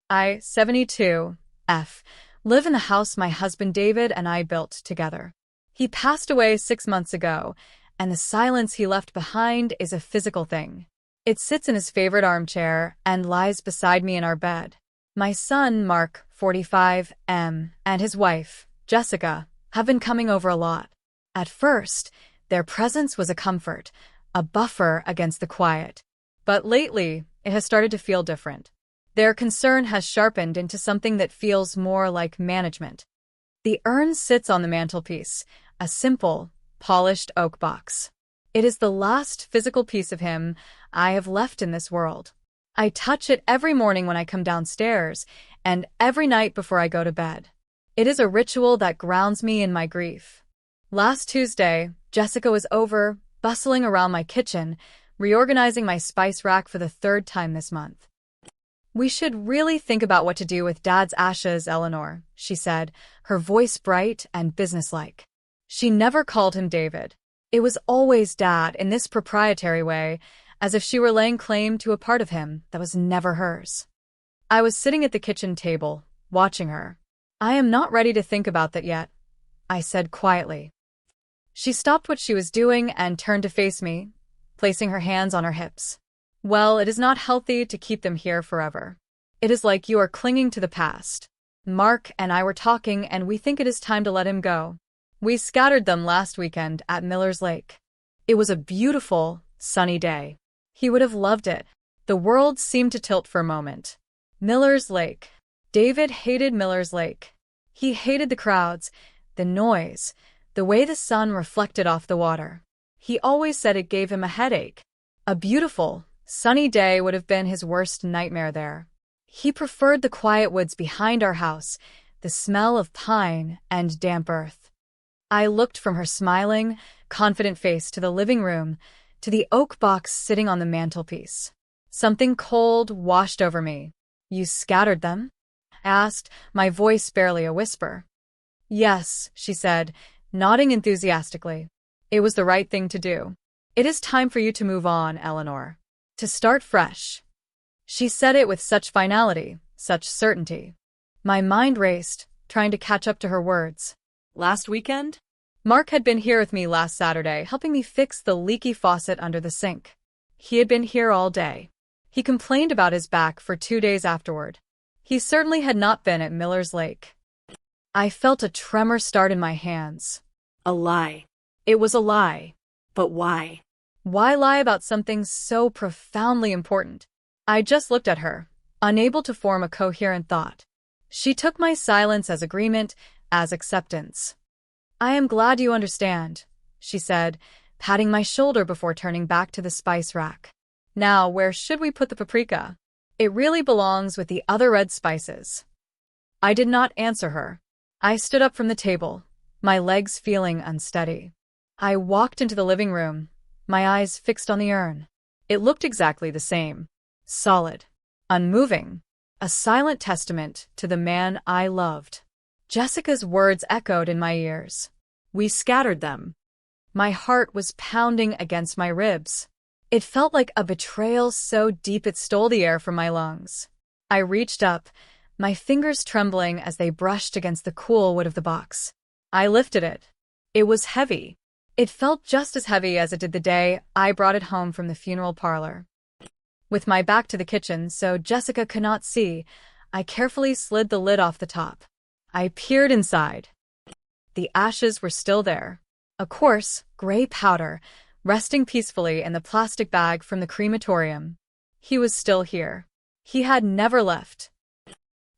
I, 72, F, live in the house my husband David and I built together. He passed away 6 months ago, and the silence he left behind is a physical thing. It sits in his favorite armchair and lies beside me in our bed. My son, Mark, 45, and his wife, Jessica, have been coming over a lot. At first, their presence was a comfort, a buffer against the quiet. But lately, it has started to feel different. Their concern has sharpened into something that feels more like management. The urn sits on the mantelpiece, a simple, polished oak box. It is the last physical piece of him I have left in this world. I touch it every morning when I come downstairs, and every night before I go to bed. It is a ritual that grounds me in my grief. Last Tuesday, Jessica was over, bustling around my kitchen, reorganizing my spice rack for the third time this month. "We should really think about what to do with Dad's ashes, Eleanor," she said, her voice bright and businesslike. She never called him David. It was always Dad in this proprietary way, as if she were laying claim to a part of him that was never hers. I was sitting at the kitchen table, watching her. "I am not ready to think about that yet," I said quietly. She stopped what she was doing and turned to face me, placing her hands on her hips. "Well, it is not healthy to keep them here forever. It is like you are clinging to the past. Mark and I were talking, and we think it is time to let him go. We scattered them last weekend at Miller's Lake. It was a beautiful, sunny day. He would have loved it." The world seemed to tilt for a moment. Miller's Lake. David hated Miller's Lake. He hated the crowds, the noise, the way the sun reflected off the water. He always said it gave him a headache. A beautiful, sunny day would have been his worst nightmare there. He preferred the quiet woods behind our house, the smell of pine and damp earth. I looked from her smiling, confident face to the living room, to the oak box sitting on the mantelpiece. Something cold washed over me. "You scattered them?" I asked, my voice barely a whisper. "Yes," she said, nodding enthusiastically. "It was the right thing to do. It is time for you to move on, Eleanor. To start fresh." She said it with such finality, such certainty. My mind raced, trying to catch up to her words. "Last weekend?" Mark had been here with me last Saturday, helping me fix the leaky faucet under the sink. He had been here all day. He complained about his back for 2 days afterward. He certainly had not been at Miller's Lake. I felt a tremor start in my hands. A lie. It was a lie. But why? Why lie about something so profoundly important? I just looked at her, unable to form a coherent thought. She took my silence as agreement, as acceptance. "I am glad you understand," she said, patting my shoulder before turning back to the spice rack. "Now, where should we put the paprika? It really belongs with the other red spices." I did not answer her. I stood up from the table, my legs feeling unsteady. I walked into the living room, my eyes fixed on the urn. It looked exactly the same. Solid. Unmoving. A silent testament to the man I loved. Jessica's words echoed in my ears. "We scattered them." My heart was pounding against my ribs. It felt like a betrayal so deep it stole the air from my lungs. I reached up, my fingers trembling as they brushed against the cool wood of the box. I lifted it. It was heavy. It felt just as heavy as it did the day I brought it home from the funeral parlor. With my back to the kitchen so Jessica could not see, I carefully slid the lid off the top. I peered inside. The ashes were still there. A coarse, gray powder, resting peacefully in the plastic bag from the crematorium. He was still here. He had never left.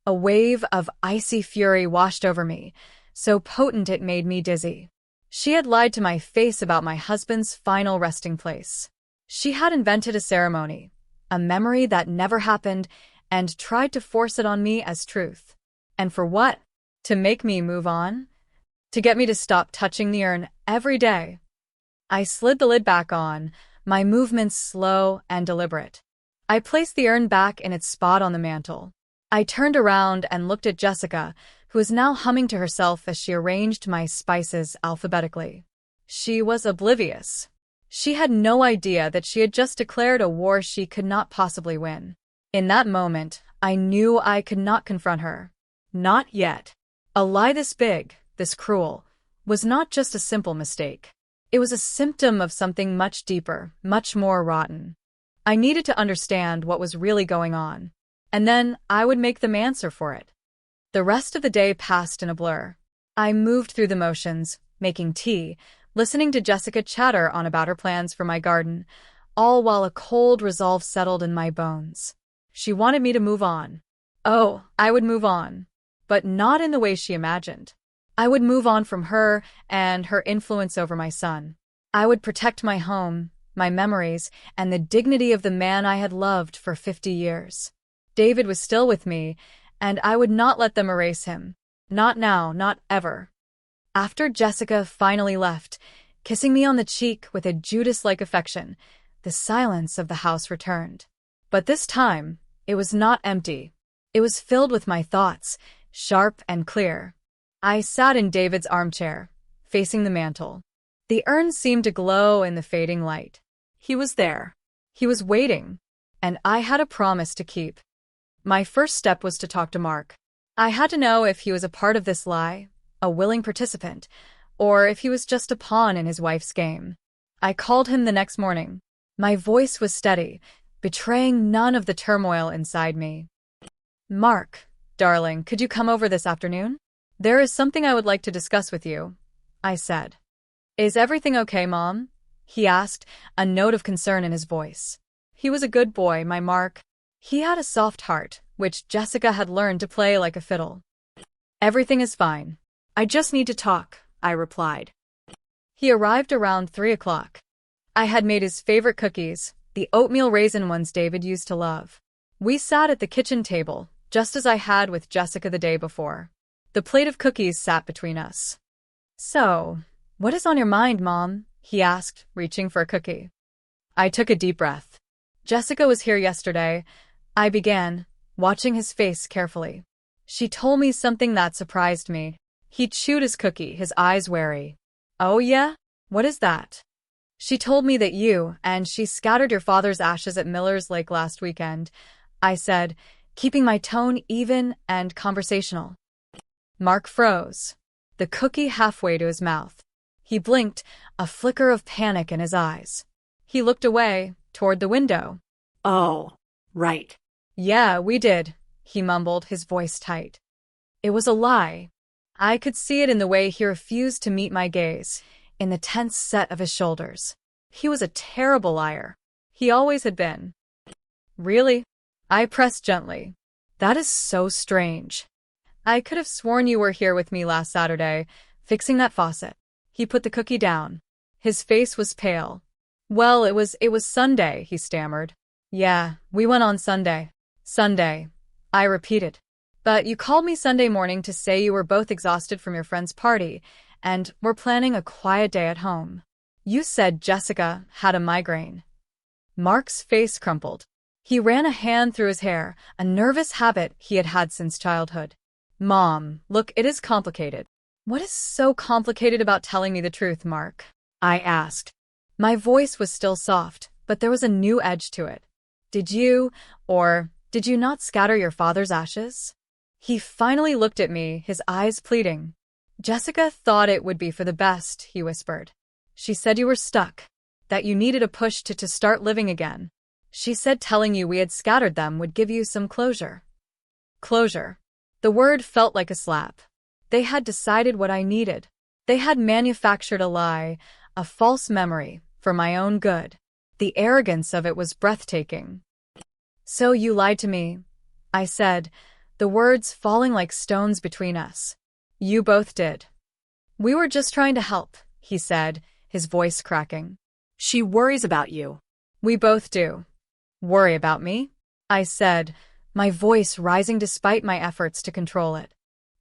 A wave of icy fury washed over me, so potent it made me dizzy. She had lied to my face about my husband's final resting place. She had invented a ceremony, a memory that never happened, and tried to force it on me as truth. And for what? To make me move on? To get me to stop touching the urn every day? I slid the lid back on, my movements slow and deliberate. I placed the urn back in its spot on the mantel. I turned around and looked at Jessica, who was now humming to herself as she arranged my spices alphabetically. She was oblivious. She had no idea that she had just declared a war she could not possibly win. In that moment, I knew I could not confront her. Not yet. A lie this big, this cruel, was not just a simple mistake. It was a symptom of something much deeper, much more rotten. I needed to understand what was really going on, and then I would make them answer for it. The rest of the day passed in a blur. I moved through the motions, making tea, listening to Jessica chatter on about her plans for my garden, all while a cold resolve settled in my bones. She wanted me to move on. Oh, I would move on. But not in the way she imagined. I would move on from her and her influence over my son. I would protect my home, my memories, and the dignity of the man I had loved for 50 years. David was still with me, and I would not let them erase him. Not now, not ever. After Jessica finally left, kissing me on the cheek with a Judas-like affection, the silence of the house returned. But this time, it was not empty. It was filled with my thoughts, sharp and clear. I sat in David's armchair, facing the mantel. The urn seemed to glow in the fading light. He was there. He was waiting. And I had a promise to keep. My first step was to talk to Mark. I had to know if he was a part of this lie, a willing participant, or if he was just a pawn in his wife's game. I called him the next morning. My voice was steady, betraying none of the turmoil inside me. Mark, darling, could you come over this afternoon? There is something I would like to discuss with you, I said. Is everything okay, Mom? He asked, a note of concern in his voice. He was a good boy, my Mark. He had a soft heart, which Jessica had learned to play like a fiddle. Everything is fine. I just need to talk, I replied. He arrived around 3 o'clock. I had made his favorite cookies, the oatmeal raisin ones David used to love. We sat at the kitchen table, just as I had with Jessica the day before. The plate of cookies sat between us. So, what is on your mind, Mom? He asked, reaching for a cookie. I took a deep breath. Jessica was here yesterday, I began, watching his face carefully. She told me something that surprised me. He chewed his cookie, his eyes wary. Oh yeah? What is that? She told me that you and she scattered your father's ashes at Miller's Lake last weekend, I said, keeping my tone even and conversational. Mark froze, the cookie halfway to his mouth. He blinked, a flicker of panic in his eyes. He looked away, toward the window. Oh, right. Yeah, we did, he mumbled, his voice tight. It was a lie. I could see it in the way he refused to meet my gaze, in the tense set of his shoulders. He was a terrible liar. He always had been. Really? I pressed gently. That is so strange. I could have sworn you were here with me last Saturday, fixing that faucet. He put the cookie down. His face was pale. Well, it was Sunday, he stammered. Yeah, we went on Sunday. Sunday, I repeated. But you called me Sunday morning to say you were both exhausted from your friend's party, and were planning a quiet day at home. You said Jessica had a migraine. Mark's face crumpled. He ran a hand through his hair, a nervous habit he had had since childhood. Mom, look, it is complicated. What is so complicated about telling me the truth, Mark? I asked. My voice was still soft, but there was a new edge to it. Did you not scatter your father's ashes? He finally looked at me, his eyes pleading. Jessica thought it would be for the best, he whispered. She said you were stuck, that you needed a push to start living again. She said telling you we had scattered them would give you some closure. Closure. The word felt like a slap. They had decided what I needed. They had manufactured a lie, a false memory, for my own good. The arrogance of it was breathtaking. So you lied to me, I said, the words falling like stones between us. You both did. We were just trying to help, he said, his voice cracking. She worries about you. We both do. Worry about me? I said, my voice rising despite my efforts to control it.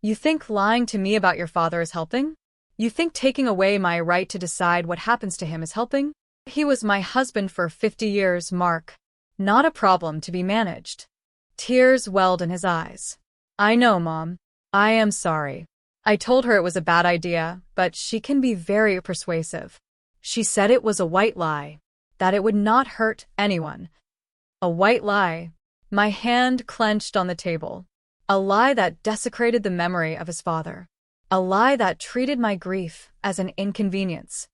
You think lying to me about your father is helping? You think taking away my right to decide what happens to him is helping? He was my husband for 50 years, Mark. Not a problem to be managed. Tears welled in his eyes. I know, Mom. I am sorry. I told her it was a bad idea, but she can be very persuasive. She said it was a white lie, that it would not hurt anyone. A white lie. My hand clenched on the table. A lie that desecrated the memory of his father. A lie that treated my grief as an inconvenience.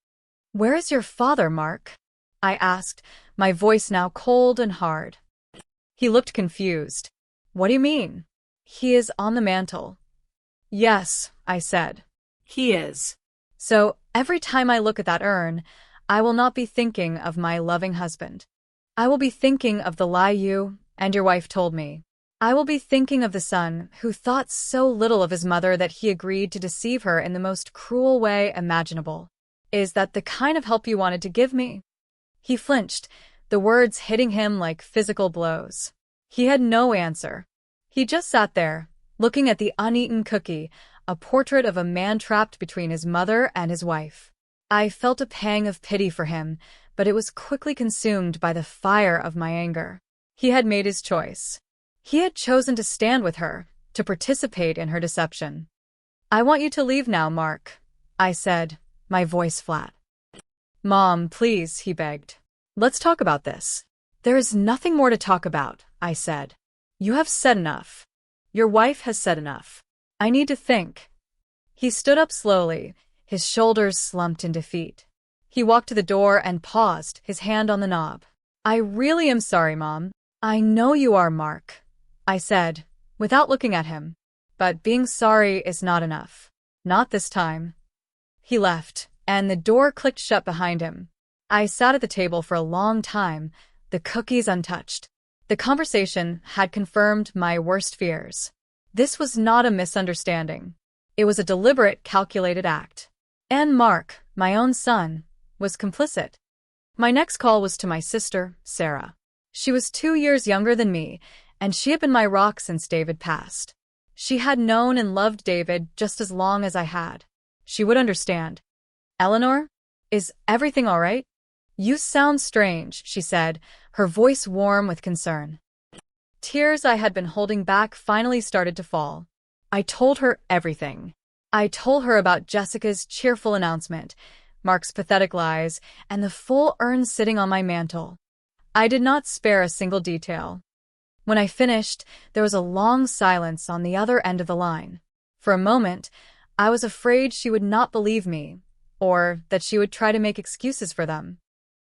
"Where is your father, Mark?" I asked, my voice now cold and hard. He looked confused. "What do you mean?" "He is on the mantel." "Yes," I said. He is. "So every time I look at that urn, I will not be thinking of my loving husband. I will be thinking of the lie you and your wife told me. I will be thinking of the son who thought so little of his mother that he agreed to deceive her in the most cruel way imaginable. Is that the kind of help you wanted to give me?" He flinched, the words hitting him like physical blows. He had no answer. He just sat there, looking at the uneaten cookie, a portrait of a man trapped between his mother and his wife. I felt a pang of pity for him, but it was quickly consumed by the fire of my anger. He had made his choice. He had chosen to stand with her, to participate in her deception. "I want you to leave now, Mark," I said, my voice flat. "Mom, please," he begged. "Let's talk about this." "There is nothing more to talk about," I said. "You have said enough. Your wife has said enough. I need to think." He stood up slowly, his shoulders slumped in defeat. He walked to the door and paused, his hand on the knob. "I really am sorry, Mom." "I know you are, Mark," I said, without looking at him. "But being sorry is not enough. Not this time." He left, and the door clicked shut behind him. I sat at the table for a long time, the cookies untouched. The conversation had confirmed my worst fears. This was not a misunderstanding. It was a deliberate, calculated act. And Mark, my own son, was complicit. My next call was to my sister, Sarah. She was 2 years younger than me, and she had been my rock since David passed. She had known and loved David just as long as I had. She would understand. "Eleanor, is everything all right?" "You sound strange," she said, her voice warm with concern. Tears I had been holding back finally started to fall. I told her everything. I told her about Jessica's cheerful announcement, Mark's pathetic lies, and the full urn sitting on my mantel. I did not spare a single detail. When I finished, there was a long silence on the other end of the line. For a moment, I was afraid she would not believe me, or that she would try to make excuses for them.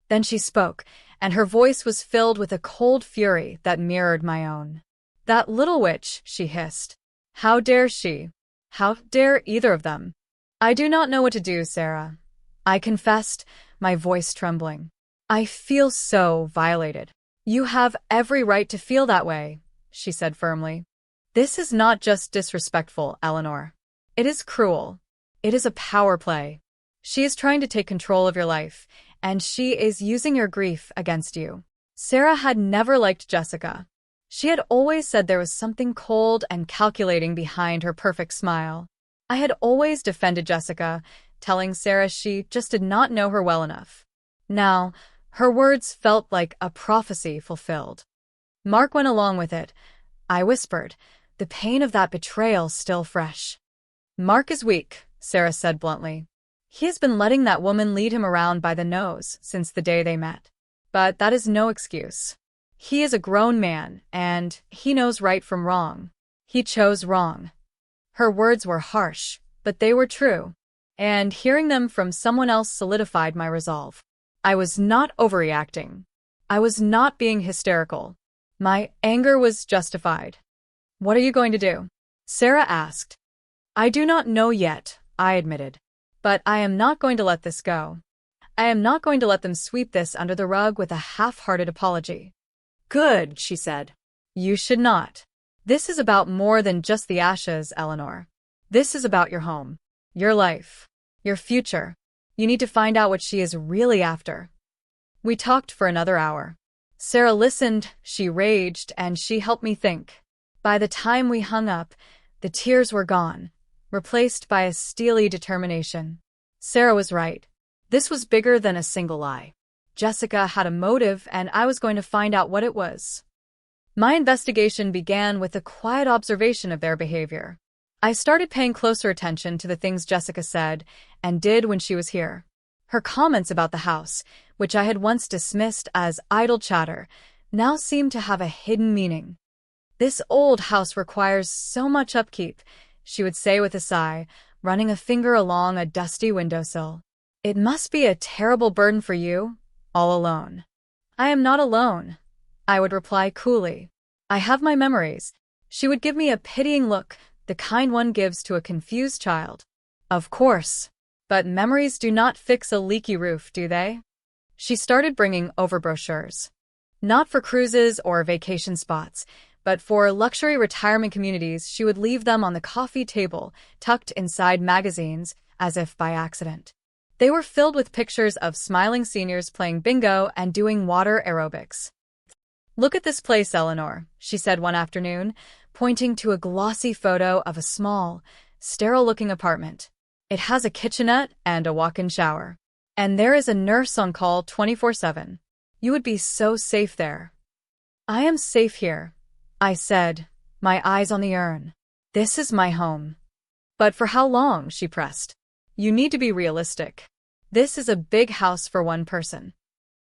Then she spoke, and her voice was filled with a cold fury that mirrored my own. "That little witch," she hissed. "How dare she? How dare either of them?" "I do not know what to do, Sarah," I confessed, my voice trembling. "I feel so violated." "You have every right to feel that way," she said firmly. "This is not just disrespectful, Eleanor. It is cruel. It is a power play. She is trying to take control of your life, and she is using your grief against you." Sarah had never liked Jessica. She had always said there was something cold and calculating behind her perfect smile. I had always defended Jessica, telling Sarah she just did not know her well enough. Now, her words felt like a prophecy fulfilled. Mark went along with it. I whispered, the pain of that betrayal still fresh. "Mark is weak," Sarah said bluntly. "He has been letting that woman lead him around by the nose since the day they met. But that is no excuse. He is a grown man, and he knows right from wrong. He chose wrong." Her words were harsh, but they were true, and hearing them from someone else solidified my resolve. I was not overreacting. I was not being hysterical. My anger was justified. "What are you going to do?" Sarah asked. "I do not know yet," I admitted. "But I am not going to let this go. I am not going to let them sweep this under the rug with a half-hearted apology." "Good," she said. "You should not. This is about more than just the ashes, Eleanor. This is about your home, your life, your future. You need to find out what she is really after." We talked for another hour. Sarah listened, she raged, and she helped me think. By the time we hung up, the tears were gone, replaced by a steely determination. Sarah was right. This was bigger than a single lie. Jessica had a motive, and I was going to find out what it was. My investigation began with a quiet observation of their behavior. I started paying closer attention to the things Jessica said and did when she was here. Her comments about the house, which I had once dismissed as idle chatter, now seemed to have a hidden meaning. "This old house requires so much upkeep," she would say with a sigh, running a finger along a dusty windowsill. "It must be a terrible burden for you, all alone." "I am not alone," I would reply coolly. "I have my memories." She would give me a pitying look, the kind one gives to a confused child. "Of course. But memories do not fix a leaky roof, do they?" She started bringing over brochures. Not for cruises or vacation spots, but for luxury retirement communities. She would leave them on the coffee table, tucked inside magazines, as if by accident. They were filled with pictures of smiling seniors playing bingo and doing water aerobics. "Look at this place, Eleanor," she said one afternoon, pointing to a glossy photo of a small, sterile-looking apartment. "It has a kitchenette and a walk-in shower. And there is a nurse on call 24/7. You would be so safe there." "I am safe here," I said, my eyes on the urn. "This is my home." "But for how long?" she pressed. "You need to be realistic. This is a big house for one person."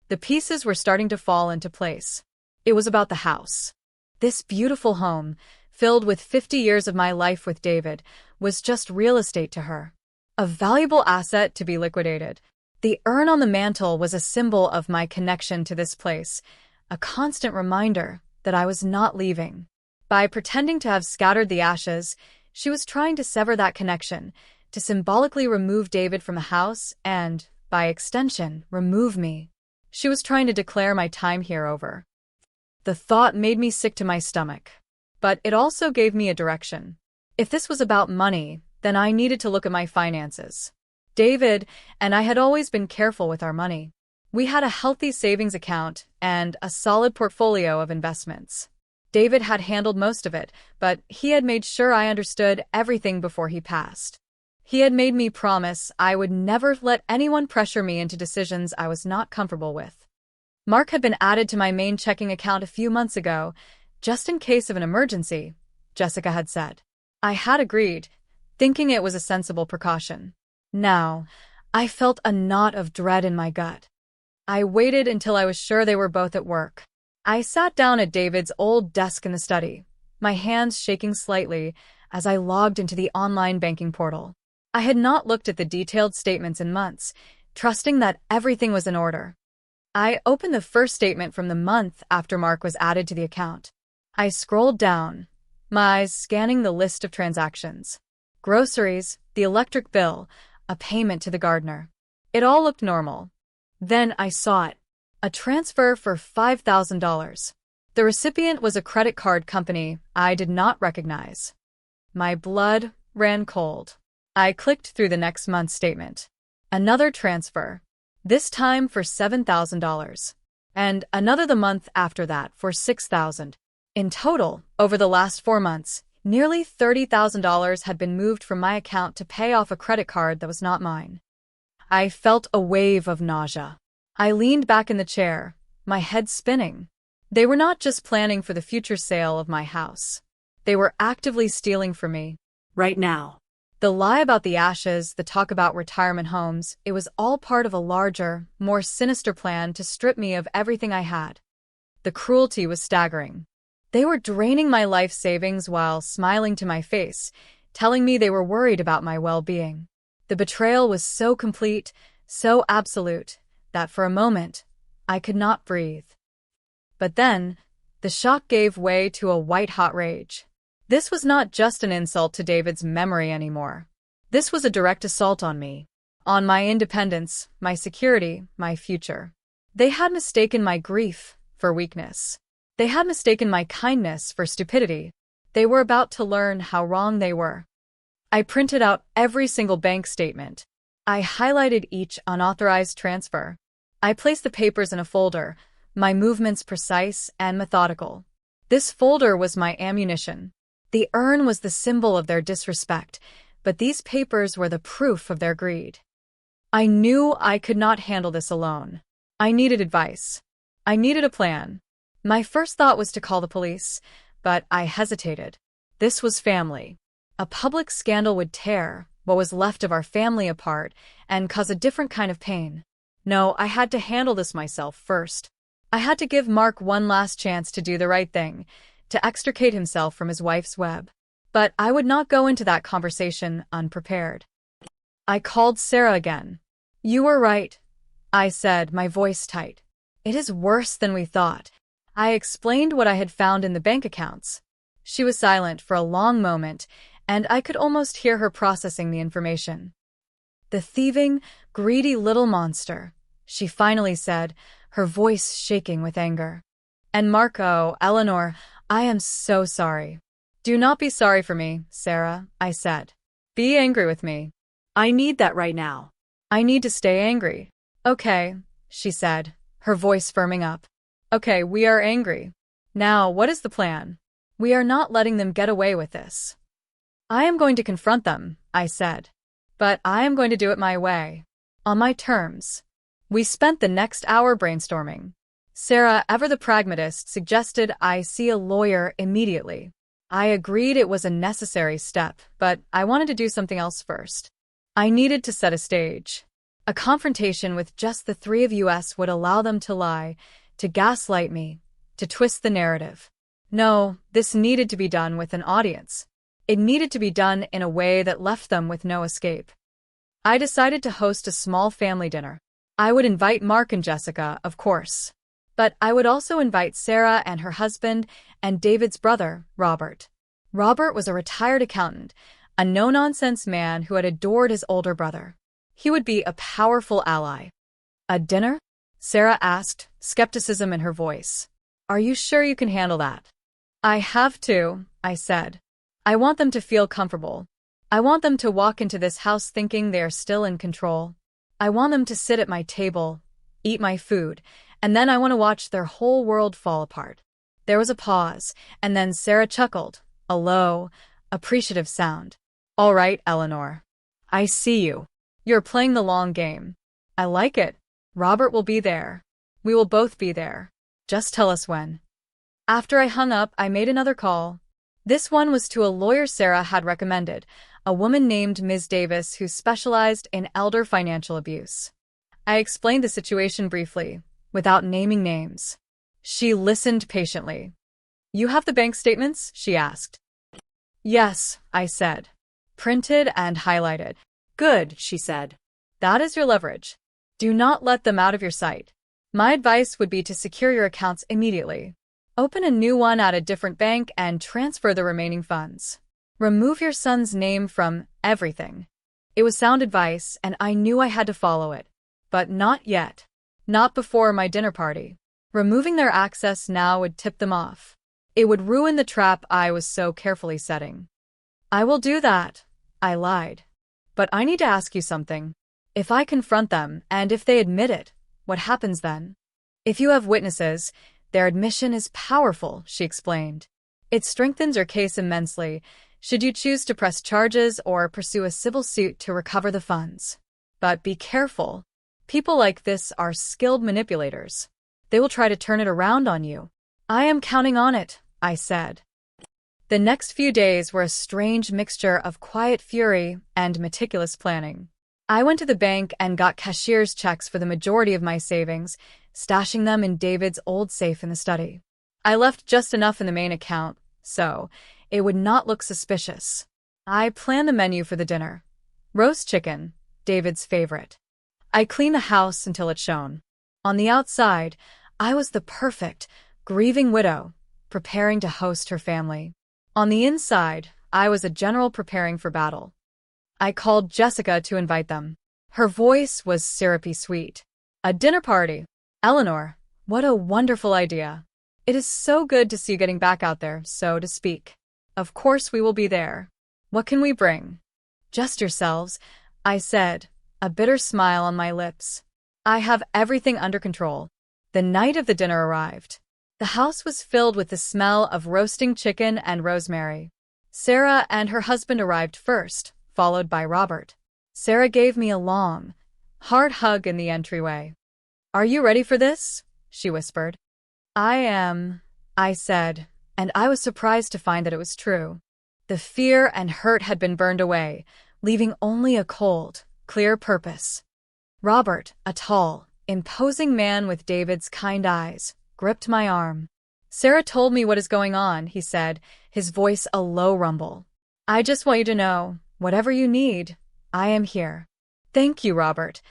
The pieces were starting to fall into place. It was about the house. This beautiful home, filled with 50 years of my life with David, was just real estate to her. A valuable asset to be liquidated. The urn on the mantel was a symbol of my connection to this place, a constant reminder that I was not leaving. By pretending to have scattered the ashes, she was trying to sever that connection, to symbolically remove David from the house and, by extension, remove me. She was trying to declare my time here over. The thought made me sick to my stomach. But it also gave me a direction. If this was about money, then I needed to look at my finances. David and I had always been careful with our money. We had a healthy savings account and a solid portfolio of investments. David had handled most of it, but he had made sure I understood everything before he passed. He had made me promise I would never let anyone pressure me into decisions I was not comfortable with. Mark had been added to my main checking account a few months ago, just in case of an emergency, Jessica had said. I had agreed, thinking it was a sensible precaution. Now, I felt a knot of dread in my gut. I waited until I was sure they were both at work. I sat down at David's old desk in the study, my hands shaking slightly as I logged into the online banking portal. I had not looked at the detailed statements in months, trusting that everything was in order. I opened the first statement from the month after Mark was added to the account. I scrolled down, my eyes scanning the list of transactions. Groceries, the electric bill, a payment to the gardener. It all looked normal. Then I saw it. A transfer for $5,000. The recipient was a credit card company I did not recognize. My blood ran cold. I clicked through the next month's statement. Another transfer, this time for $7,000. And another the month after that for $6,000. In total, over the last 4 months, nearly $30,000 had been moved from my account to pay off a credit card that was not mine. I felt a wave of nausea. I leaned back in the chair, my head spinning. They were not just planning for the future sale of my house. They were actively stealing from me. Right now. The lie about the ashes, the talk about retirement homes, it was all part of a larger, more sinister plan to strip me of everything I had. The cruelty was staggering. They were draining my life savings while smiling to my face, telling me they were worried about my well-being. The betrayal was so complete, so absolute, that for a moment, I could not breathe. But then, the shock gave way to a white-hot rage. This was not just an insult to David's memory anymore. This was a direct assault on me, on my independence, my security, my future. They had mistaken my grief for weakness. They had mistaken my kindness for stupidity. They were about to learn how wrong they were. I printed out every single bank statement. I highlighted each unauthorized transfer. I placed the papers in a folder, my movements precise and methodical. This folder was my ammunition. The urn was the symbol of their disrespect, but these papers were the proof of their greed. I knew I could not handle this alone. I needed advice. I needed a plan. My first thought was to call the police, but I hesitated. This was family. A public scandal would tear what was left of our family apart and cause a different kind of pain. No, I had to handle this myself first. I had to give Mark one last chance to do the right thing, to extricate himself from his wife's web. But I would not go into that conversation unprepared. I called Sarah again. "You were right," I said, my voice tight. "It is worse than we thought." I explained what I had found in the bank accounts. She was silent for a long moment, and I could almost hear her processing the information. "The thieving, greedy little monster," she finally said, her voice shaking with anger. "And Marco, Eleanor, I am so sorry." "Do not be sorry for me, Sarah," I said. "Be angry with me." I need that right now. "I need to stay angry." "Okay," she said, her voice firming up. "Okay, we are angry. Now, what is the plan? We are not letting them get away with this." "I am going to confront them," I said. "But I am going to do it my way. On my terms." We spent the next hour brainstorming. Sarah, ever the pragmatist, suggested I see a lawyer immediately. I agreed it was a necessary step, but I wanted to do something else first. I needed to set a stage. A confrontation with just the three of us would allow them to lie, to gaslight me, to twist the narrative. No, this needed to be done with an audience. It needed to be done in a way that left them with no escape. I decided to host a small family dinner. I would invite Mark and Jessica, of course. But I would also invite Sarah and her husband and David's brother, Robert. Robert was a retired accountant, a no-nonsense man who had adored his older brother. He would be a powerful ally. "A dinner?" Sarah asked, skepticism in her voice. "Are you sure you can handle that?" "I have to," I said. "I want them to feel comfortable. I want them to walk into this house thinking they are still in control. I want them to sit at my table, eat my food, and then I want to watch their whole world fall apart." There was a pause, and then Sarah chuckled, a low, appreciative sound. "All right, Eleanor. I see you. You're playing the long game. I like it. Robert will be there. We will both be there. Just tell us when." After I hung up, I made another call. This one was to a lawyer Sarah had recommended, a woman named Ms. Davis who specialized in elder financial abuse. I explained the situation briefly, without naming names. She listened patiently. "You have the bank statements?" she asked. "Yes," I said. "Printed and highlighted." "Good," she said. "That is your leverage. Do not let them out of your sight. My advice would be to secure your accounts immediately. Open a new one at a different bank and transfer the remaining funds. Remove your son's name from everything." It was sound advice, and I knew I had to follow it. But not yet. Not before my dinner party. Removing their access now would tip them off. It would ruin the trap I was so carefully setting. "I will do that," I lied. "But I need to ask you something. If I confront them, and if they admit it, what happens then?" "If you have witnesses, their admission is powerful," she explained. "It strengthens your case immensely, should you choose to press charges or pursue a civil suit to recover the funds. But be careful. People like this are skilled manipulators. They will try to turn it around on you." "I am counting on it," I said. The next few days were a strange mixture of quiet fury and meticulous planning. I went to the bank and got cashier's checks for the majority of my savings, stashing them in David's old safe in the study. I left just enough in the main account, so it would not look suspicious. I planned the menu for the dinner. Roast chicken, David's favorite. I cleaned the house until it shone. On the outside, I was the perfect, grieving widow, preparing to host her family. On the inside, I was a general preparing for battle. I called Jessica to invite them. Her voice was syrupy sweet. "A dinner party. Eleanor, what a wonderful idea. It is so good to see you getting back out there, so to speak. Of course we will be there. What can we bring?" "Just yourselves," I said, a bitter smile on my lips. "I have everything under control." The night of the dinner arrived. The house was filled with the smell of roasting chicken and rosemary. Sarah and her husband arrived first, followed by Robert. Sarah gave me a long, hard hug in the entryway. "Are you ready for this?" she whispered. "I am," I said, and I was surprised to find that it was true. The fear and hurt had been burned away, leaving only a cold, clear purpose. Robert, a tall, imposing man with David's kind eyes, gripped my arm. Sarah told me what is going on, he said, his voice a low rumble. I just want you to know, whatever you need, I am here. Thank you, Robert,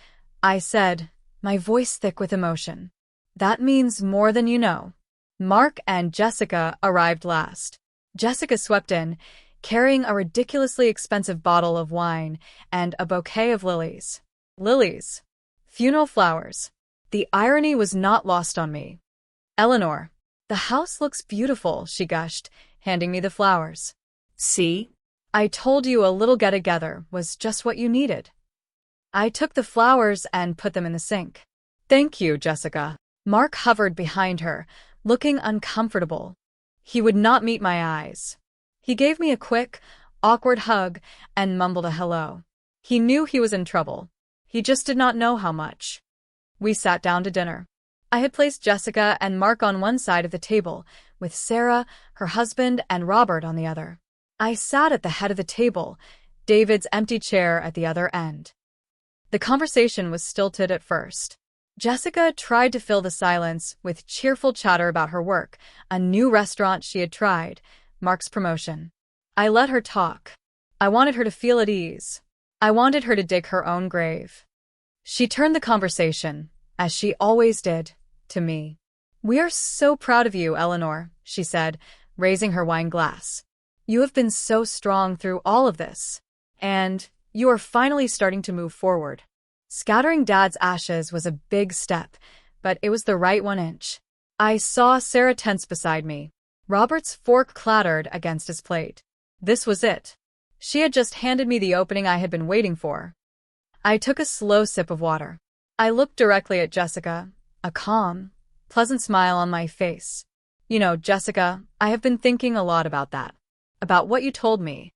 I said, my voice thick with emotion. That means more than you know. Mark and Jessica arrived last. Jessica swept in, carrying a ridiculously expensive bottle of wine and a bouquet of lilies. Lilies. Funeral flowers. The irony was not lost on me. Eleanor, the house looks beautiful, she gushed, handing me the flowers. See? I told you a little get-together was just what you needed. I took the flowers and put them in the sink. Thank you, Jessica. Mark hovered behind her, looking uncomfortable. He would not meet my eyes. He gave me a quick, awkward hug and mumbled a hello. He knew he was in trouble. He just did not know how much. We sat down to dinner. I had placed Jessica and Mark on one side of the table, with Sarah, her husband, and Robert on the other. I sat at the head of the table, David's empty chair at the other end. The conversation was stilted at first. Jessica tried to fill the silence with cheerful chatter about her work, a new restaurant she had tried, Mark's promotion. I let her talk. I wanted her to feel at ease. I wanted her to dig her own grave. She turned the conversation, as she always did, to me. We are so proud of you, Eleanor, she said, raising her wine glass. You have been so strong through all of this. And you are finally starting to move forward. Scattering Dad's ashes was a big step, but it was the right 1 inch. I saw Sarah tense beside me. Robert's fork clattered against his plate. This was it. She had just handed me the opening I had been waiting for. I took a slow sip of water. I looked directly at Jessica, a calm, pleasant smile on my face. You know, Jessica, I have been thinking a lot about that. About what you told me.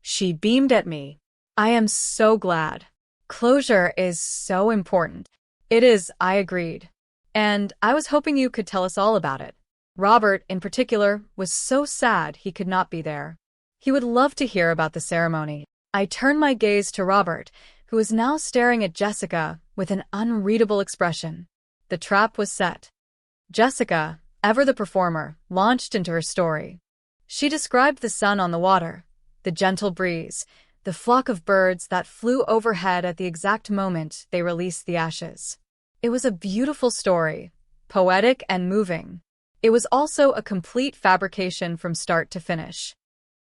She beamed at me. I am so glad. Closure is so important. It is, I agreed. And I was hoping you could tell us all about it. Robert, in particular, was so sad he could not be there. He would love to hear about the ceremony. I turned my gaze to Robert, who was now staring at Jessica with an unreadable expression. The trap was set. Jessica, ever the performer, launched into her story. She described the sun on the water, the gentle breeze, the flock of birds that flew overhead at the exact moment they released the ashes. It was a beautiful story, poetic and moving. It was also a complete fabrication from start to finish.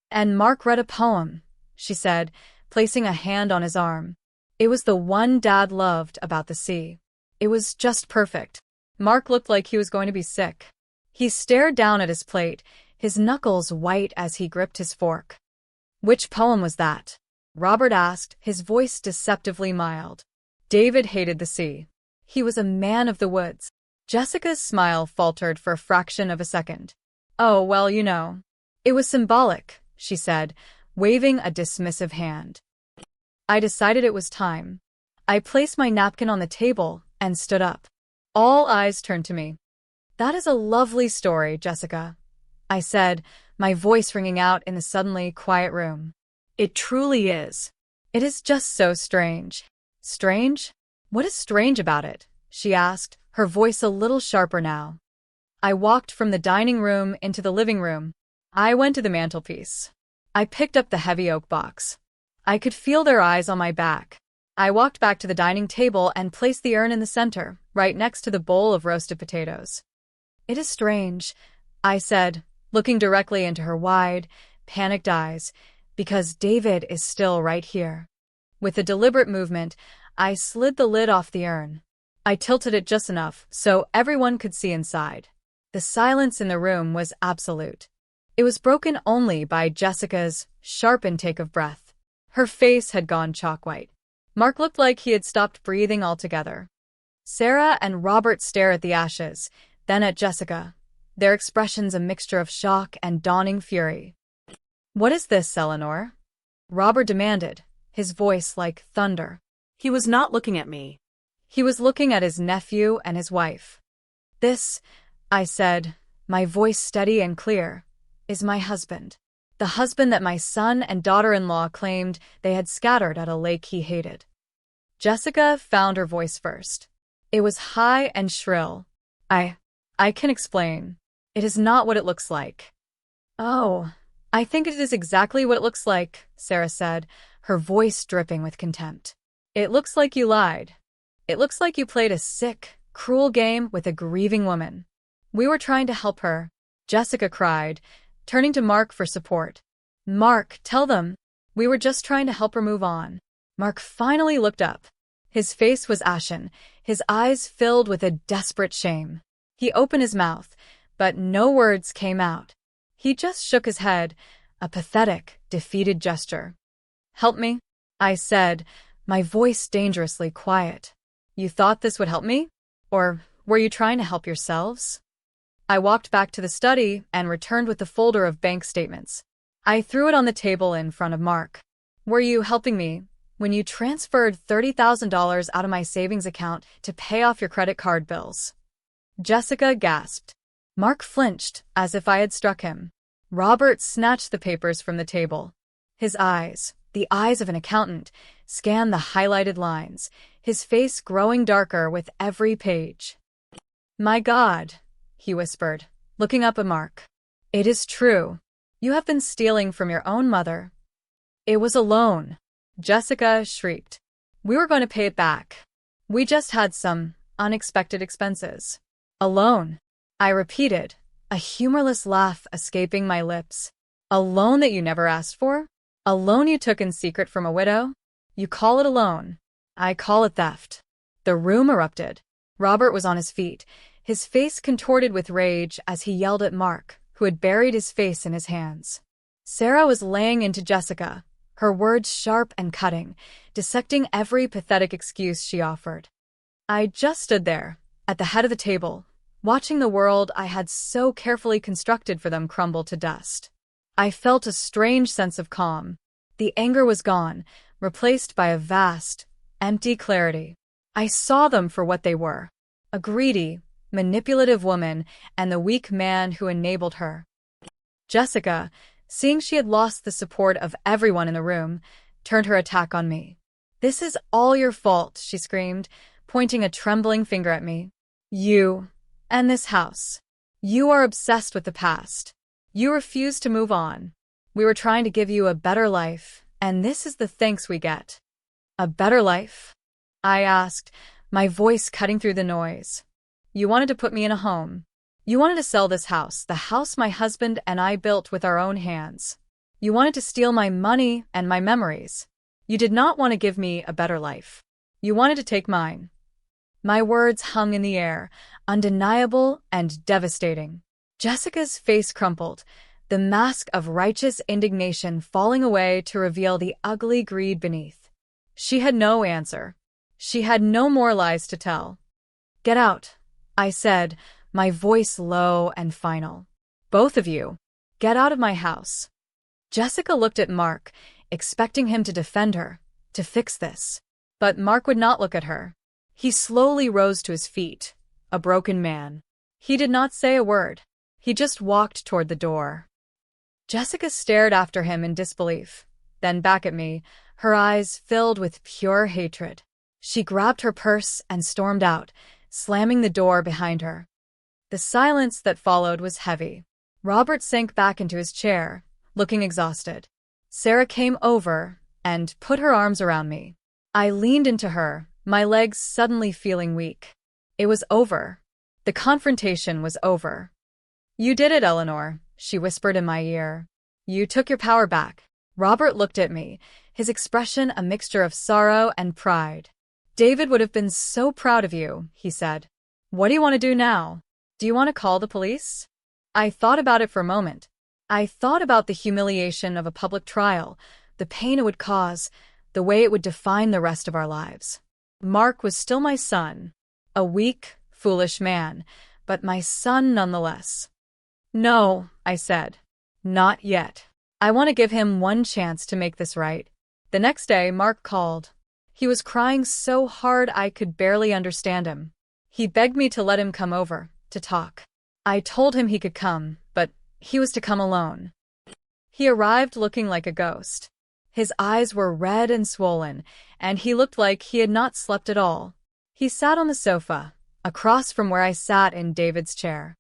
And Mark read a poem, she said, placing a hand on his arm. It was the one Dad loved about the sea. It was just perfect. Mark looked like he was going to be sick. He stared down at his plate, his knuckles white as he gripped his fork. Which poem was that? Robert asked, his voice deceptively mild. David hated the sea. He was a man of the woods. Jessica's smile faltered for a fraction of a second. Oh, well, you know. It was symbolic, she said, waving a dismissive hand. I decided it was time. I placed my napkin on the table and stood up. All eyes turned to me. That is a lovely story, Jessica, I said, my voice ringing out in the suddenly quiet room. It truly is. It is just so strange. Strange? What is strange about it? She asked, her voice a little sharper now. I walked from the dining room into the living room. I went to the mantelpiece. I picked up the heavy oak box. I could feel their eyes on my back. I walked back to the dining table and placed the urn in the center, right next to the bowl of roasted potatoes. It is strange, I said, looking directly into her wide, panicked eyes, because David is still right here. With a deliberate movement, I slid the lid off the urn. I tilted it just enough so everyone could see inside. The silence in the room was absolute. It was broken only by Jessica's sharp intake of breath. Her face had gone chalk white. Mark looked like he had stopped breathing altogether. Sarah and Robert stared at the ashes, then at Jessica, their expressions a mixture of shock and dawning fury. What is this, Eleanor? Robert demanded, his voice like thunder. He was not looking at me. He was looking at his nephew and his wife. This, I said, my voice steady and clear, is my husband. The husband that my son and daughter-in-law claimed they had scattered at a lake he hated. Jessica found her voice first. It was high and shrill. I I can explain. It is not what it looks like. Oh, I think it is exactly what it looks like, Sarah said, her voice dripping with contempt. It looks like you lied. It looks like you played a sick, cruel game with a grieving woman. We were trying to help her, Jessica cried, turning to Mark for support. Mark, tell them. We were just trying to help her move on. Mark finally looked up. His face was ashen, his eyes filled with a desperate shame. He opened his mouth, but no words came out. He just shook his head, a pathetic, defeated gesture. Help me? I said, my voice dangerously quiet. You thought this would help me? Or were you trying to help yourselves? I walked back to the study and returned with the folder of bank statements. I threw it on the table in front of Mark. Were you helping me when you transferred $30,000 out of my savings account to pay off your credit card bills? Jessica gasped. Mark flinched as if I had struck him. Robert snatched the papers from the table. His eyes, the eyes of an accountant, scanned the highlighted lines, his face growing darker with every page. My God, he whispered, looking up at Mark. It is true. You have been stealing from your own mother. It was a loan. Jessica shrieked. We were going to pay it back. We just had some unexpected expenses. A loan, I repeated, a humorless laugh escaping my lips. A loan that you never asked for? A loan you took in secret from a widow? You call it a loan. I call it theft. The room erupted. Robert was on his feet, his face contorted with rage as he yelled at Mark, who had buried his face in his hands. Sarah was laying into Jessica, her words sharp and cutting, dissecting every pathetic excuse she offered. I just stood there, at the head of the table, watching the world I had so carefully constructed for them crumble to dust. I felt a strange sense of calm. The anger was gone, replaced by a vast, empty clarity. I saw them for what they were, a greedy, manipulative woman and the weak man who enabled her. Jessica, seeing she had lost the support of everyone in the room, turned her attack on me. This is all your fault, she screamed, pointing a trembling finger at me. You and this house. You are obsessed with the past. You refuse to move on. We were trying to give you a better life, and this is the thanks we get. A better life? I asked, my voice cutting through the noise. You wanted to put me in a home. You wanted to sell this house, the house my husband and I built with our own hands. You wanted to steal my money and my memories. You did not want to give me a better life. You wanted to take mine. My words hung in the air, undeniable and devastating. Jessica's face crumpled, the mask of righteous indignation falling away to reveal the ugly greed beneath. She had no answer. She had no more lies to tell. Get out, I said, my voice low and final. Both of you, get out of my house. Jessica looked at Mark, expecting him to defend her, to fix this. But Mark would not look at her. He slowly rose to his feet, a broken man. He did not say a word. He just walked toward the door. Jessica stared after him in disbelief, then back at me, her eyes filled with pure hatred. She grabbed her purse and stormed out, slamming the door behind her. The silence that followed was heavy. Robert sank back into his chair, looking exhausted. Sarah came over and put her arms around me. I leaned into her, my legs suddenly feeling weak. It was over. The confrontation was over. You did it, Eleanor, she whispered in my ear. You took your power back. Robert looked at me, his expression a mixture of sorrow and pride. David would have been so proud of you, he said. What do you want to do now? Do you want to call the police? I thought about it for a moment. I thought about the humiliation of a public trial, the pain it would cause, the way it would define the rest of our lives. Mark was still my son, a weak, foolish man, but my son nonetheless. No, I said. Not yet. I want to give him one chance to make this right. The next day, Mark called. He was crying so hard I could barely understand him. He begged me to let him come over, to talk. I told him he could come, but he was to come alone. He arrived looking like a ghost. His eyes were red and swollen, and he looked like he had not slept at all. He sat on the sofa, across from where I sat in David's chair.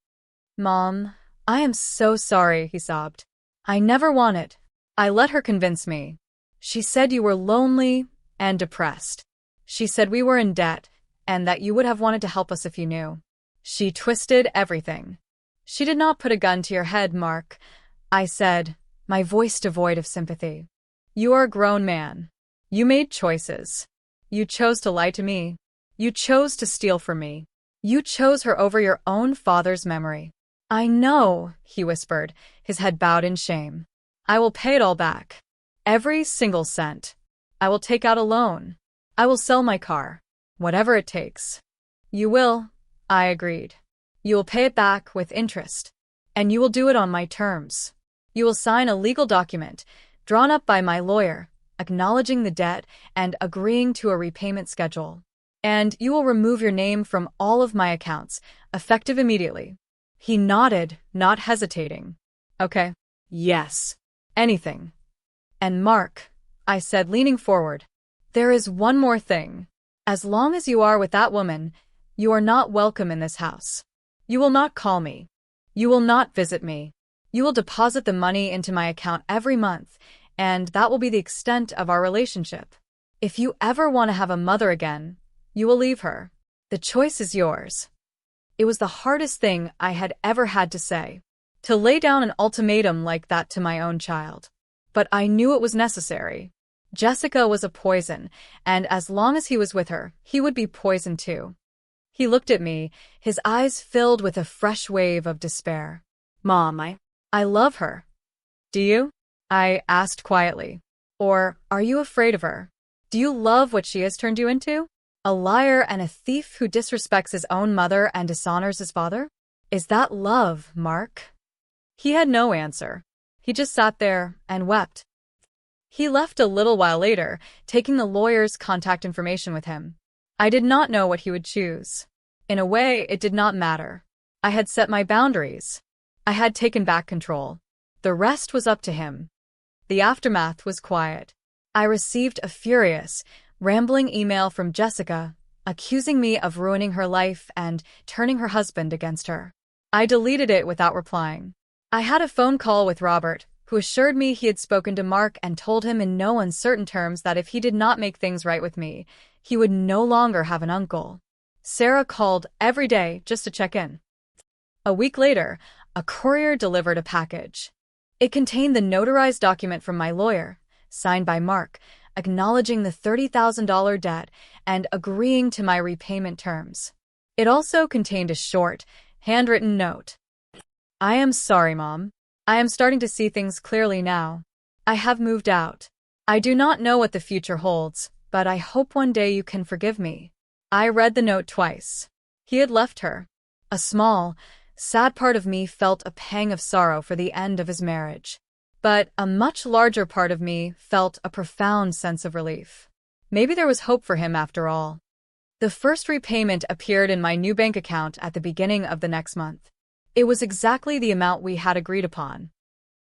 "Mom, I am so sorry," he sobbed. "I never wanted. I let her convince me. She said you were lonely and depressed. She said we were in debt and that you would have wanted to help us if you knew. She twisted everything." "She did not put a gun to your head, Mark," I said, my voice devoid of sympathy. "You are a grown man. You made choices. You chose to lie to me. You chose to steal from me. You chose her over your own father's memory." "I know," he whispered, his head bowed in shame. "I will pay it all back. Every single cent. I will take out a loan. I will sell my car. Whatever it takes." "You will," I agreed. "You will pay it back with interest. And you will do it on my terms. You will sign a legal document, drawn up by my lawyer, acknowledging the debt and agreeing to a repayment schedule. And you will remove your name from all of my accounts, effective immediately." He nodded, not hesitating. "Okay. Yes. Anything." "And Mark," I said, leaning forward, "there is one more thing. As long as you are with that woman, you are not welcome in this house. You will not call me. You will not visit me. You will deposit the money into my account every month, and that will be the extent of our relationship. If you ever want to have a mother again, you will leave her. The choice is yours." It was the hardest thing I had ever had to say, to lay down an ultimatum like that to my own child. But I knew it was necessary. Jessica was a poison, and as long as he was with her, he would be poisoned too. He looked at me, his eyes filled with a fresh wave of despair. "Mom, I love her." "Do you?" I asked quietly. "Or are you afraid of her? Do you love what she has turned you into? A liar and a thief who disrespects his own mother and dishonors his father? Is that love, Mark?" He had no answer. He just sat there and wept. He left a little while later, taking the lawyer's contact information with him. I did not know what he would choose. In a way, it did not matter. I had set my boundaries. I had taken back control. The rest was up to him. The aftermath was quiet. I received a furious, rambling email from Jessica, accusing me of ruining her life and turning her husband against her. I deleted it without replying. I had a phone call with Robert, who assured me he had spoken to Mark and told him in no uncertain terms that if he did not make things right with me, he would no longer have an uncle. Sarah called every day just to check in. A week later, a courier delivered a package. It contained the notarized document from my lawyer, signed by Mark, acknowledging the $30,000 debt and agreeing to my repayment terms. It also contained a short, handwritten note. "I am sorry, Mom. I am starting to see things clearly now. I have moved out. I do not know what the future holds, but I hope one day you can forgive me." I read the note twice. He had left her. A small, sad part of me felt a pang of sorrow for the end of his marriage. But a much larger part of me felt a profound sense of relief. Maybe there was hope for him after all. The first repayment appeared in my new bank account at the beginning of the next month. It was exactly the amount we had agreed upon.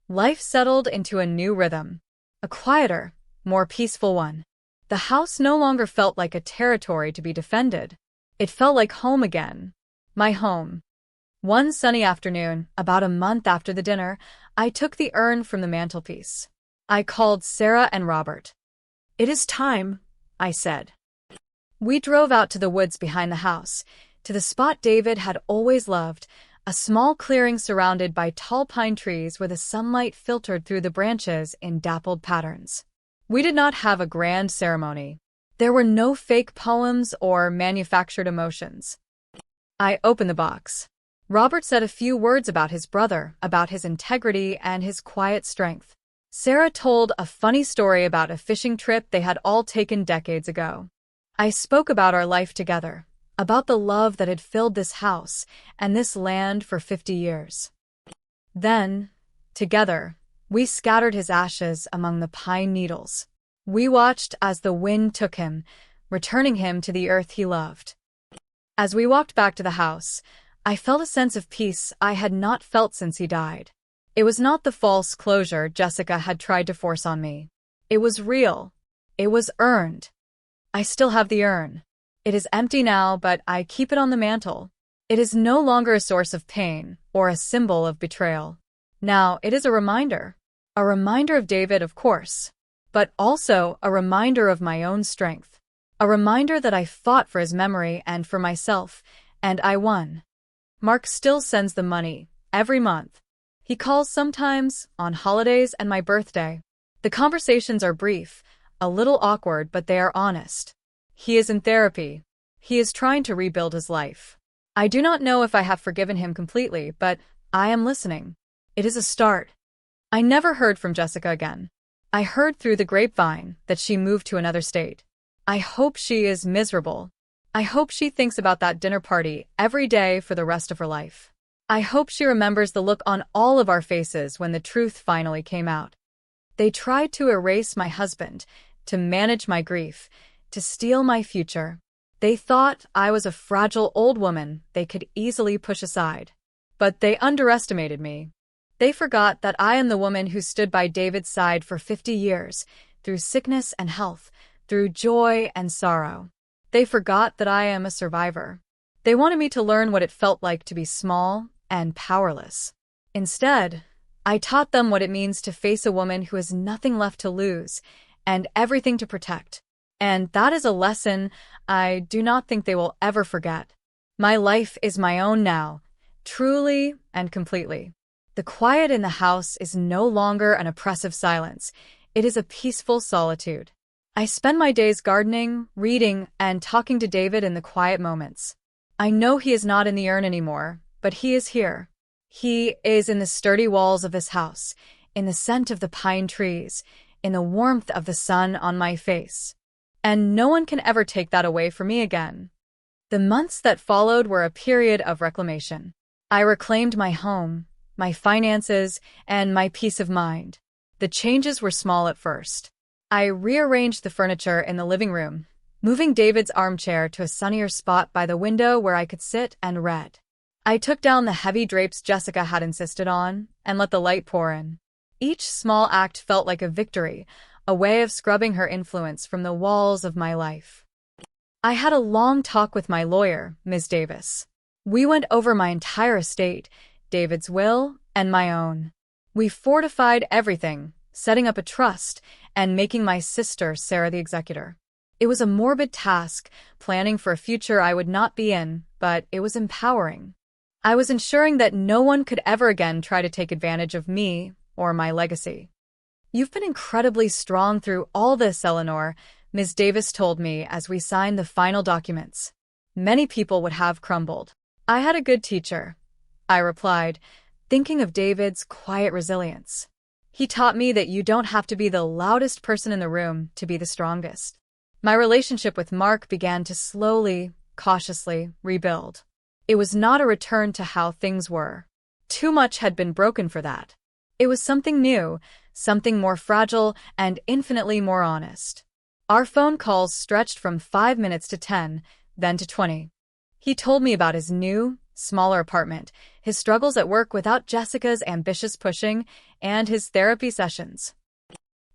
Life settled into a new rhythm, a quieter, more peaceful one. The house no longer felt like a territory to be defended. It felt like home again. My home. One sunny afternoon, about a month after the dinner, I took the urn from the mantelpiece. I called Sarah and Robert. "It is time," I said. We drove out to the woods behind the house, to the spot David had always loved, a small clearing surrounded by tall pine trees where the sunlight filtered through the branches in dappled patterns. We did not have a grand ceremony. There were no fake poems or manufactured emotions. I opened the box. Robert said a few words about his brother, about his integrity and his quiet strength. Sarah told a funny story about a fishing trip they had all taken decades ago. I spoke about our life together, about the love that had filled this house and this land for 50 years. Then, together, we scattered his ashes among the pine needles. We watched as the wind took him, returning him to the earth he loved. As we walked back to the house, I felt a sense of peace I had not felt since he died. It was not the false closure Jessica had tried to force on me. It was real. It was earned. I still have the urn. It is empty now, but I keep it on the mantel. It is no longer a source of pain or a symbol of betrayal. Now it is a reminder. A reminder of David, of course, but also a reminder of my own strength. A reminder that I fought for his memory and for myself, and I won. Mark still sends the money, every month. He calls sometimes, on holidays and my birthday. The conversations are brief, a little awkward, but they are honest. He is in therapy. He is trying to rebuild his life. I do not know if I have forgiven him completely, but I am listening. It is a start. I never heard from Jessica again. I heard through the grapevine that she moved to another state. I hope she is miserable. I hope she thinks about that dinner party every day for the rest of her life. I hope she remembers the look on all of our faces when the truth finally came out. They tried to erase my husband, to manage my grief, to steal my future. They thought I was a fragile old woman they could easily push aside. But they underestimated me. They forgot that I am the woman who stood by David's side for 50 years, through sickness and health, through joy and sorrow. They forgot that I am a survivor. They wanted me to learn what it felt like to be small and powerless. Instead, I taught them what it means to face a woman who has nothing left to lose and everything to protect. And that is a lesson I do not think they will ever forget. My life is my own now, truly and completely. The quiet in the house is no longer an oppressive silence. It is a peaceful solitude. I spend my days gardening, reading, and talking to David in the quiet moments. I know he is not in the urn anymore, but he is here. He is in the sturdy walls of this house, in the scent of the pine trees, in the warmth of the sun on my face. And no one can ever take that away from me again. The months that followed were a period of reclamation. I reclaimed my home, my finances, and my peace of mind. The changes were small at first. I rearranged the furniture in the living room, moving David's armchair to a sunnier spot by the window where I could sit and read. I took down the heavy drapes Jessica had insisted on and let the light pour in. Each small act felt like a victory, a way of scrubbing her influence from the walls of my life. I had a long talk with my lawyer, Ms. Davis. We went over my entire estate, David's will, and my own. We fortified everything, setting up a trust, and making my sister Sarah the executor. It was a morbid task, planning for a future I would not be in, but it was empowering. I was ensuring that no one could ever again try to take advantage of me or my legacy. You've been incredibly strong through all this, Eleanor, Ms. Davis told me as we signed the final documents. Many people would have crumbled. I had a good teacher, I replied, thinking of David's quiet resilience. He taught me that you don't have to be the loudest person in the room to be the strongest. My relationship with Mark began to slowly, cautiously rebuild. It was not a return to how things were. Too much had been broken for that. It was something new, something more fragile and infinitely more honest. Our phone calls stretched from 5 minutes to 10, then to 20. He told me about his new, smaller apartment, his struggles at work without Jessica's ambitious pushing, and his therapy sessions.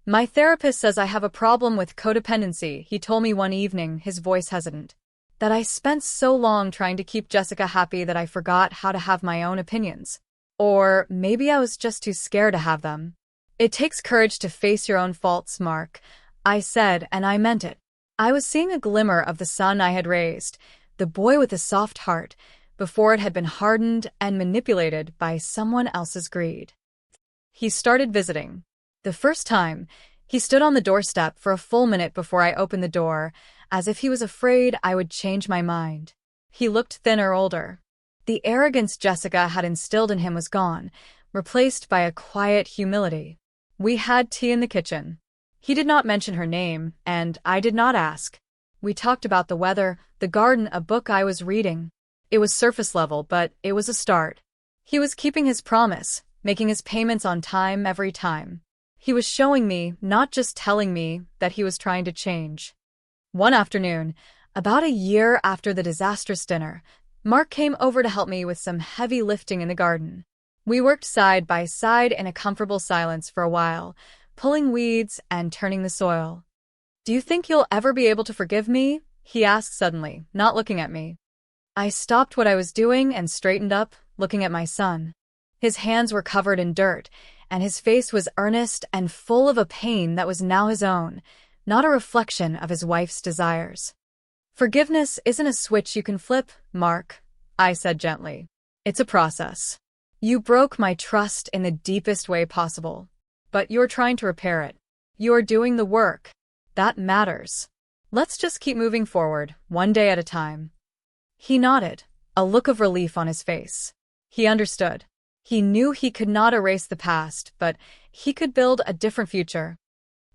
My therapist says I have a problem with codependency, he told me one evening, his voice hesitant. That I spent so long trying to keep Jessica happy that I forgot how to have my own opinions. Or maybe I was just too scared to have them. It takes courage to face your own faults, Mark, I said, and I meant it. I was seeing a glimmer of the son I had raised, the boy with a soft heart, before it had been hardened and manipulated by someone else's greed. He started visiting. The first time, he stood on the doorstep for a full minute before I opened the door, as if he was afraid I would change my mind. He looked thinner, older. The arrogance Jessica had instilled in him was gone, replaced by a quiet humility. We had tea in the kitchen. He did not mention her name, and I did not ask. We talked about the weather, the garden, a book I was reading. It was surface level, but it was a start. He was keeping his promise, making his payments on time every time. He was showing me, not just telling me, that he was trying to change. One afternoon, about a year after the disastrous dinner, Mark came over to help me with some heavy lifting in the garden. We worked side by side in a comfortable silence for a while, pulling weeds and turning the soil. "Do you think you'll ever be able to forgive me?" he asked suddenly, not looking at me. I stopped what I was doing and straightened up, looking at my son. His hands were covered in dirt, and his face was earnest and full of a pain that was now his own, not a reflection of his wife's desires. Forgiveness isn't a switch you can flip, Mark, I said gently. It's a process. You broke my trust in the deepest way possible, but you're trying to repair it. You're doing the work. That matters. Let's just keep moving forward, one day at a time. He nodded, a look of relief on his face. He understood. He knew he could not erase the past, but he could build a different future.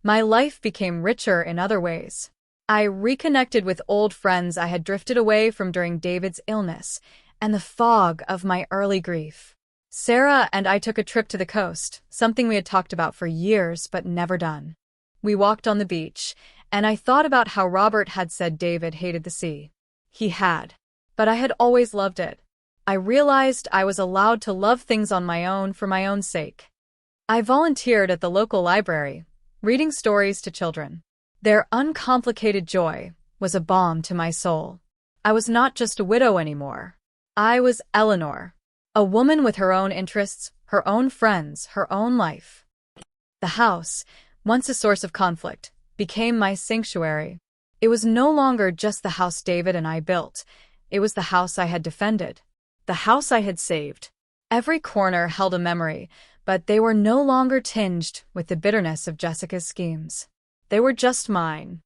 My life became richer in other ways. I reconnected with old friends I had drifted away from during David's illness and the fog of my early grief. Sarah and I took a trip to the coast, something we had talked about for years but never done. We walked on the beach, and I thought about how Robert had said David hated the sea. He had. But I had always loved it. I realized I was allowed to love things on my own for my own sake. I volunteered at the local library, reading stories to children. Their uncomplicated joy was a balm to my soul. I was not just a widow anymore. I was Eleanor, a woman with her own interests, her own friends, her own life. The house, once a source of conflict, became my sanctuary. It was no longer just the house David and I built. It was the house I had defended, the house I had saved. Every corner held a memory, but they were no longer tinged with the bitterness of Jessica's schemes. They were just mine.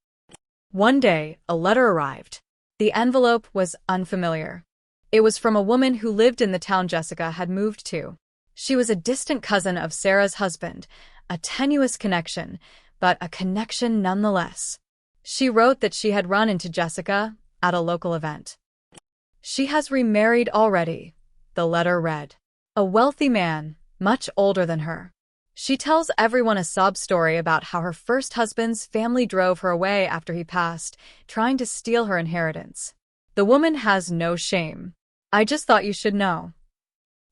One day, a letter arrived. The envelope was unfamiliar. It was from a woman who lived in the town Jessica had moved to. She was a distant cousin of Sarah's husband, a tenuous connection, but a connection nonetheless. She wrote that she had run into Jessica at a local event. She has remarried already, the letter read. A wealthy man, much older than her. She tells everyone a sob story about how her first husband's family drove her away after he passed, trying to steal her inheritance. The woman has no shame. I just thought you should know.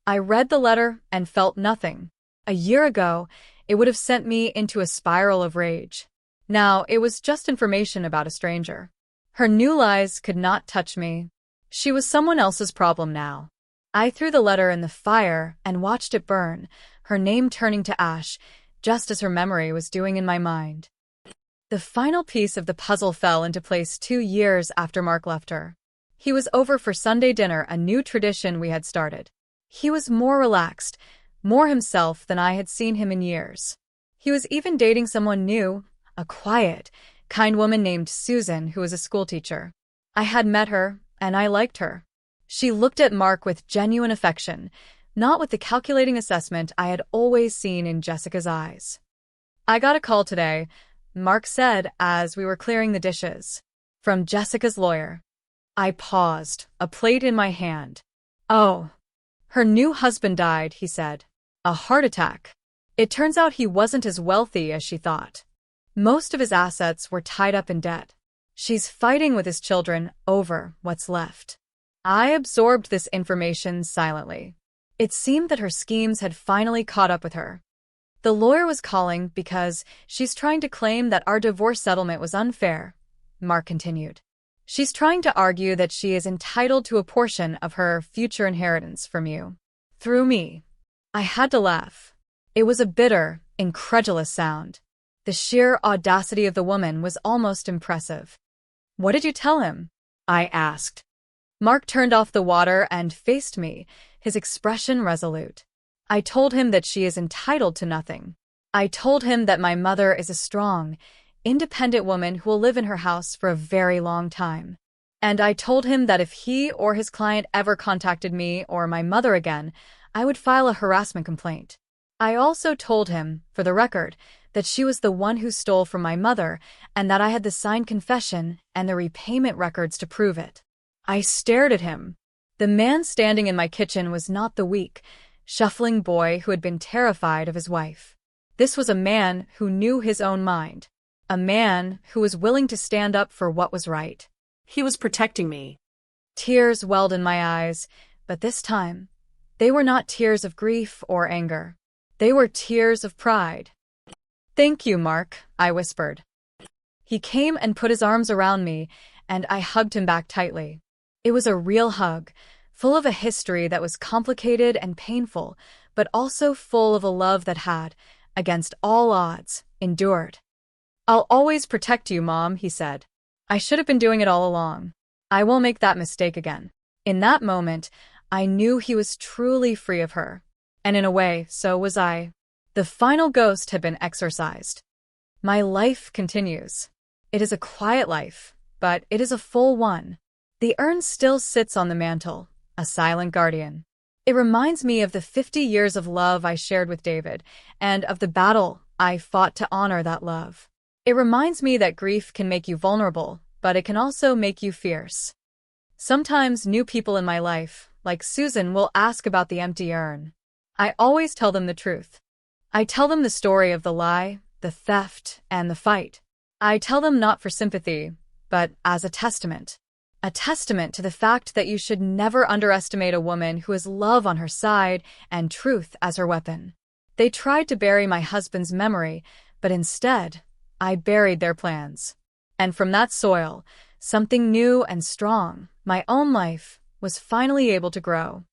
I read the letter and felt nothing. A year ago, it would have sent me into a spiral of rage. Now, it was just information about a stranger. Her new lies could not touch me. She was someone else's problem now. I threw the letter in the fire and watched it burn, her name turning to ash, just as her memory was doing in my mind. The final piece of the puzzle fell into place 2 years after Mark left her. He was over for Sunday dinner, a new tradition we had started. He was more relaxed, more himself than I had seen him in years. He was even dating someone new, a quiet, kind woman named Susan who was a schoolteacher. I had met her, and I liked her. She looked at Mark with genuine affection, not with the calculating assessment I had always seen in Jessica's eyes. I got a call today, Mark said as we were clearing the dishes. From Jessica's lawyer. I paused, a plate in my hand. Oh. Her new husband died, he said. A heart attack. It turns out he wasn't as wealthy as she thought. Most of his assets were tied up in debt. She's fighting with his children over what's left. I absorbed this information silently. It seemed that her schemes had finally caught up with her. The lawyer was calling because she's trying to claim that our divorce settlement was unfair, Mark continued. She's trying to argue that she is entitled to a portion of her future inheritance from you. Through me. I had to laugh. It was a bitter, incredulous sound. The sheer audacity of the woman was almost impressive. What did you tell him? I asked. Mark turned off the water and faced me, his expression resolute. I told him that she is entitled to nothing. I told him that my mother is a strong, independent woman who will live in her house for a very long time. And I told him that if he or his client ever contacted me or my mother again, I would file a harassment complaint. I also told him, for the record, that she was the one who stole from my mother and that I had the signed confession and the repayment records to prove it. I stared at him. The man standing in my kitchen was not the weak, shuffling boy who had been terrified of his wife. This was a man who knew his own mind. A man who was willing to stand up for what was right. He was protecting me. Tears welled in my eyes, but this time, they were not tears of grief or anger. They were tears of pride. Thank you, Mark, I whispered. He came and put his arms around me, and I hugged him back tightly. It was a real hug, full of a history that was complicated and painful, but also full of a love that had, against all odds, endured. "I'll always protect you, Mom," he said. "I should have been doing it all along. I won't make that mistake again." In that moment, I knew he was truly free of her. And in a way, so was I. The final ghost had been exorcised. My life continues. It is a quiet life, but it is a full one. The urn still sits on the mantel, a silent guardian. It reminds me of the 50 years of love I shared with David, and of the battle I fought to honor that love. It reminds me that grief can make you vulnerable, but it can also make you fierce. Sometimes new people in my life, like Susan, will ask about the empty urn. I always tell them the truth. I tell them the story of the lie, the theft, and the fight. I tell them not for sympathy, but as a testament. A testament to the fact that you should never underestimate a woman who has love on her side and truth as her weapon. They tried to bury my husband's memory, but instead, I buried their plans. And from that soil, something new and strong, my own life, was finally able to grow.